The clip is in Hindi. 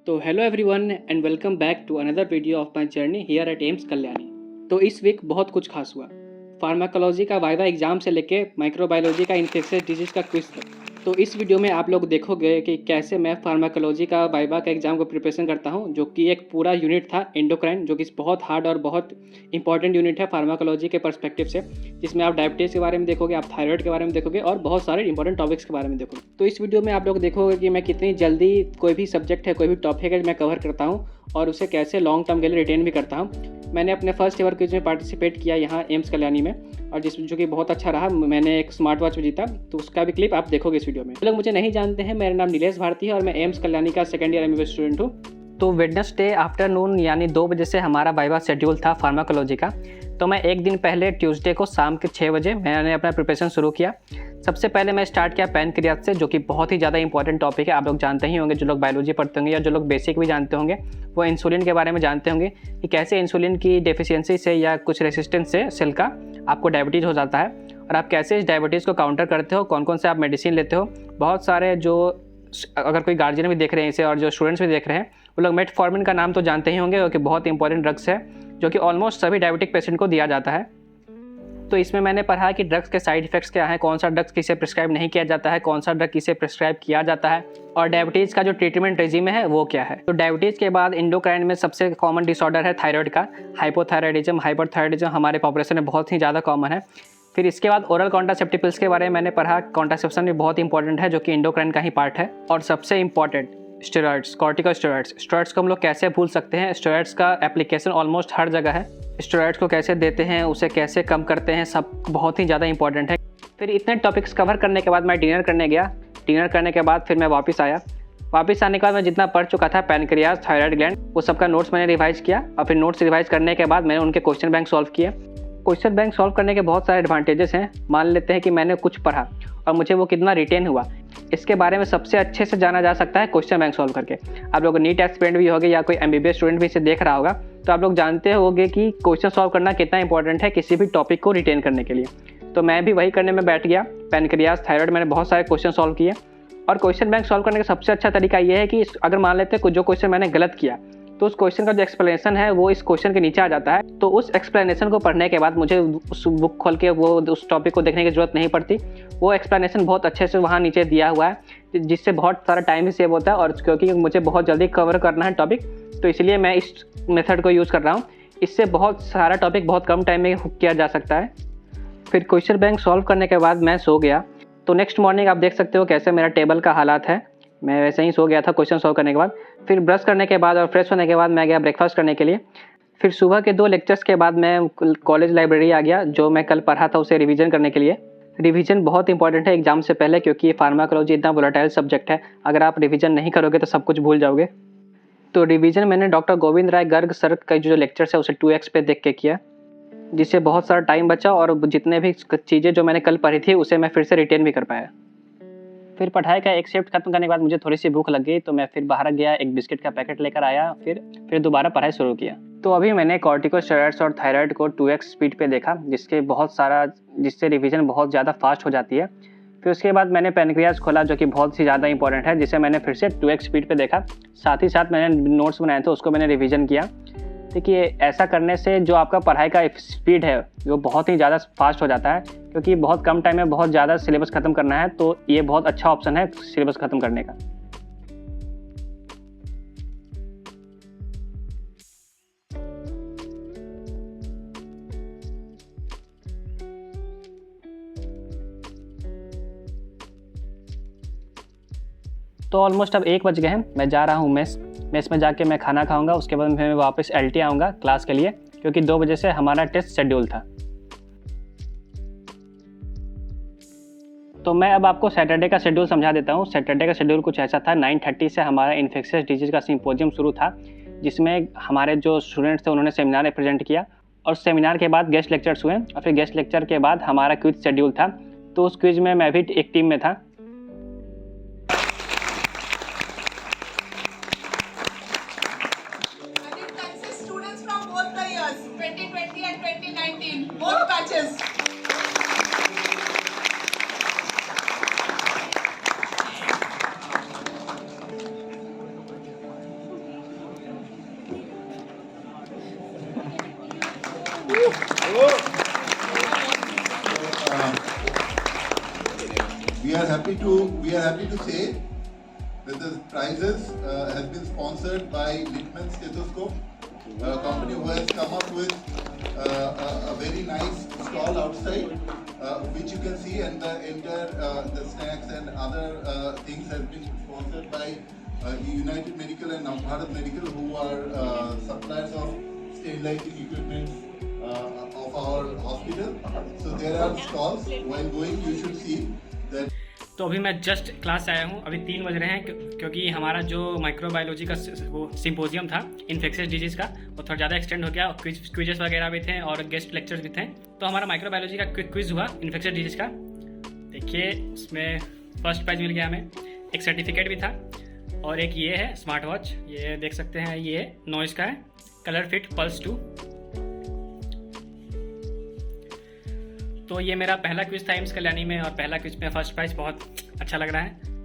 तो hello everyone and welcome back to another video of my journey here at AIIMS Kalyani. तो इस वीक बहुत कुछ खास हुआ। फार्माकोलॉजी का वाइवा एग्जाम से लेके माइक्रोबायोलॉजी का इन्फेक्शियस डिजीज़ का क्विज तक। तो इस वीडियो में आप लोग देखोगे कि कैसे मैं फार्माकोलॉजी का वाइवा का एग्जाम को प्रिपरेशन करता हूं, जो कि एक पूरा यूनिट था एंडोक्राइन, जो कि बहुत हार्ड और बहुत इंपॉर्टेंट यूनिट है फार्माकोलॉजी के पर्सपेक्टिव से, जिसमें आप डायबिटीज़ के बारे में देखोगे, आप थायराइड के बारे में देखोगे और बहुत सारे इंपॉर्टेंट टॉपिक्स के बारे में देखोगे। तो इस वीडियो में आप लोग देखोगे कि मैं कितनी जल्दी कोई भी सब्जेक्ट है, कोई भी टॉपिक है मैं कवर करता हूँ और उसे कैसे लॉन्ग टर्म के लिए रिटेन भी करता हूँ। मैंने अपने फर्स्ट एवर क्विज में पार्टिसिपेट किया यहाँ एम्स कल्याणी में, और जो कि बहुत अच्छा रहा। मैंने एक स्मार्ट वॉच भी जीता, तो उसका भी क्लिप आप देखोगे इस वीडियो में। लोग मुझे नहीं जानते हैं, मेरा नाम नीलेश भारती है और मैं एम्स कल्याणी का सेकेंड ईयर MBBS स्टूडेंट हूँ। तो वेडनेसडे आफ्टरनून यानी 2 बजे से हमारा वाइवा शेड्यूल था फार्माकोलॉजी का। तो मैं एक दिन पहले ट्यूसडे को शाम के 6 बजे मैंने अपना प्रिपरेशन शुरू किया। सबसे पहले मैं स्टार्ट किया पैनक्रियाज से, जो कि बहुत ही ज़्यादा इंपॉर्टेंट टॉपिक है। आप लोग जानते ही होंगे, जो लोग बायोलॉजी पढ़ते होंगे या जो लोग बेसिक भी जानते होंगे, वो इंसुलिन के बारे में जानते होंगे कि कैसे इंसुलिन की डेफिशिएंसी से या कुछ रेसिस्टेंस से सेल का आपको डायबिटीज़ हो जाता है, और आप कैसे इस डायबिटीज़ को काउंटर करते हो, कौन कौन से आप मेडिसिन लेते हो। बहुत सारे जो अगर कोई गार्जियन भी देख रहे हैं इसे और जो स्टूडेंट्स भी देख रहे हैं, वो लोग मेटफॉर्मिन का नाम तो जानते ही होंगे, क्योंकि बहुत इंपॉर्टेंट ड्रग्स है जो कि ऑलमोस्ट सभी डायबिटिक पेशेंट को दिया जाता है। तो इसमें मैंने पढ़ा कि ड्रग्स के साइड इफेक्ट्स क्या हैं, कौन सा ड्रग्स किसे प्रिस्क्राइब नहीं किया जाता है, कौन सा ड्रग किसे प्रिस्क्राइब किया जाता है, और डायबिटीज़ का जो ट्रीटमेंट रेजिम है वो क्या है। तो डायबिटीज़ के बाद एंडोक्राइन में सबसे कॉमन डिसऑर्डर है थायराइड का। हाइपोथायराइडिज्म, हाइपरथायराइडिज्म हमारे पॉपुलेशन में बहुत ही ज़्यादा कॉमन है। फिर इसके बाद ओरल कॉन्ट्रासेप्टिव पिल्स के बारे में मैंने पढ़ा। कॉन्ट्रासेप्शन भी बहुत इंपॉर्टेंट है, जो कि एंडोक्राइन का ही पार्ट है। और सबसे इंपॉर्टेंट स्टेरॉइड्स, कॉर्टिकोस्टेरॉइड्स। स्टेरॉइड्स को हम लोग कैसे भूल सकते हैं, स्टेरॉइड्स का एप्लीकेशन ऑलमोस्ट हर जगह है। स्टेरॉइड्स को कैसे देते हैं, उसे कैसे कम करते हैं, सब बहुत ही ज़्यादा इंपॉर्टेंट है। फिर इतने टॉपिक्स कवर करने के बाद मैं डिनर करने गया। डिनर करने के बाद फिर मैं वापस आया। वापस आने के बाद मैं जितना पढ़ चुका था पैनक्रियाज, थायराइड ग्लैंड, वो सबका नोट्स मैंने रिवाइज किया। और फिर नोट्स रिवाइज करने के बाद मैंने उनके क्वेश्चन बैंक सॉल्व किए। क्वेश्चन बैंक सॉल्व करने के बहुत सारे एडवांटेजेस हैं। मान लेते हैं कि मैंने कुछ पढ़ा और मुझे वो कितना रिटेन हुआ, इसके बारे में सबसे अच्छे से जाना जा सकता है क्वेश्चन बैंक सॉल्व करके। आप लोग नीट एस्पिरेंट भी होगे या कोई MBBS स्टूडेंट भी इसे देख रहा होगा, तो आप लोग जानते होंगे कि क्वेश्चन सॉल्व करना कितना इंपॉर्टेंट है किसी भी टॉपिक को रिटेन करने के लिए। तो मैं भी वही करने में बैठ गया। पैनक्रियाज, थायराइड, मैंने बहुत सारे क्वेश्चन सॉल्व किए। और क्वेश्चन बैंक सॉल्व करने का सबसे अच्छा तरीका ये है कि अगर मान लेते हैं जो क्वेश्चन मैंने गलत किया, तो उस क्वेश्चन का जो एक्सप्लेनेशन है वो इस क्वेश्चन के नीचे आ जाता है। तो उस एक्सप्लेनेशन को पढ़ने के बाद मुझे उस बुक खोल के वो उस टॉपिक को देखने की ज़रूरत नहीं पड़ती। वो एक्सप्लेनेशन बहुत अच्छे से वहाँ नीचे दिया हुआ है, जिससे बहुत सारा टाइम भी सेव होता है। और क्योंकि मुझे बहुत जल्दी कवर करना है टॉपिक, तो इसलिए मैं इस मेथड को यूज़ कर रहा हूँ। इससे बहुत सारा टॉपिक बहुत कम टाइम में हुक किया जा सकता है। फिर क्वेश्चन बैंक सॉल्व करने के बाद मैं सो गया। तो नेक्स्ट मॉर्निंग आप देख सकते हो कैसे मेरा टेबल का हालात है। मैं वैसे ही सो गया था क्वेश्चन सॉल्व करने के बाद। फिर ब्रश करने के बाद और फ्रेश होने के बाद मैं गया ब्रेकफास्ट करने के लिए। फिर सुबह के 2 लेक्चर्स के बाद मैं कॉलेज लाइब्रेरी आ गया, जो मैं कल पढ़ा था उसे रिवीजन करने के लिए। रिवीजन बहुत इंपॉर्टेंट है एग्जाम से पहले, क्योंकि ये फार्माकोलॉजी इतना वोलेटाइल सब्जेक्ट है। अगर आप रिवीजन नहीं करोगे तो सब कुछ भूल जाओगे। तो रिवीजन मैंने डॉक्टर गोविंद राय गर्ग सर का जो लेक्चर्स है उसे 2x पे देख के किया, जिससे बहुत सारा टाइम बचा और जितने भी चीज़ें जो मैंने कल पढ़ी थी उसे मैं फिर से रिटेन भी कर पाया। फिर पढ़ाई का एक शिफ्ट खत्म करने के बाद मुझे थोड़ी सी भूख लग गई, तो मैं फिर बाहर गया, एक बिस्किट का पैकेट लेकर आया। फिर दोबारा पढ़ाई शुरू किया। तो अभी मैंने कॉर्टिकोस्टेरॉइड्स और थायराइड को 2x स्पीड पे देखा, जिससे रिवीजन बहुत ज़्यादा फास्ट हो जाती है। फिर उसके बाद मैंने पैनक्रियाज खोला, जो कि बहुत ही ज़्यादा इंपॉर्टेंट है, जिसे मैंने फिर से 2x स्पीड पे देखा। साथ ही साथ मैंने नोट्स बनाए थे, उसको मैंने रिवीजन किया। देखिए, ऐसा करने से जो आपका पढ़ाई का स्पीड है वो बहुत ही ज़्यादा फास्ट हो जाता है, क्योंकि बहुत कम टाइम में बहुत ज़्यादा सिलेबस ख़त्म करना है। तो ये बहुत अच्छा ऑप्शन है सिलेबस ख़त्म करने का। तो ऑलमोस्ट अब 1 बज गए हैं। मैं जा रहा हूँ मेस में जाके मैं खाना खाऊंगा। उसके बाद मैं वापस LT आऊँगा क्लास के लिए, क्योंकि 2 बजे से हमारा टेस्ट शेड्यूल था। तो मैं अब आपको सैटरडे का शेड्यूल समझा देता हूँ। सैटरडे का शेड्यूल कुछ ऐसा था। 9:30 से हमारा इन्फेक्शियस डिजीज़ का सिम्पोजियम शुरू था, जिसमें हमारे जो स्टूडेंट्स थे उन्होंने सेमिनार रिप्रेजेंट किया, और सेमिनार के बाद गेस्ट लेक्चर्स हुए, और फिर गेस्ट लेक्चर के बाद हमारा क्विज शेड्यूल था। तो उस क्विज में मैं भी एक टीम में था। We are happy to say that the prizes has been sponsored by Littman Stethoscope, a company who has come up with a very nice stall outside, which you can see, and the snacks and other things has been sponsored by United Medical and Bharat Medical, who are suppliers of sterilizing equipment of our hospital. So there are stalls. While going, you should see that. तो अभी मैं जस्ट क्लास से आया हूँ, अभी 3 बज रहे हैं, क्योंकि हमारा जो माइक्रोबायोलॉजी का वो सिम्पोजियम था इन्फेक्शियस डिजीज़ का, वो थोड़ा ज़्यादा एक्सटेंड हो गया। क्विजेस वगैरह भी थे और गेस्ट लेक्चर्स भी थे। तो हमारा माइक्रोबायोलॉजी का क्विज हुआ इन्फेक्शियस डिजीज़ का। देखिए, उसमें फर्स्ट प्राइज़ मिल गया हमें, एक सर्टिफिकेट भी था, और एक ये है स्मार्ट वॉच, ये देख सकते हैं, ये नॉइस का है, कलर फिट पल्स 2। तो ये मेरा पहला क्विज था एम्स कल्याणी में, और पहला क्विज में फर्स्ट प्राइज़, बहुत अच्छा लग रहा है।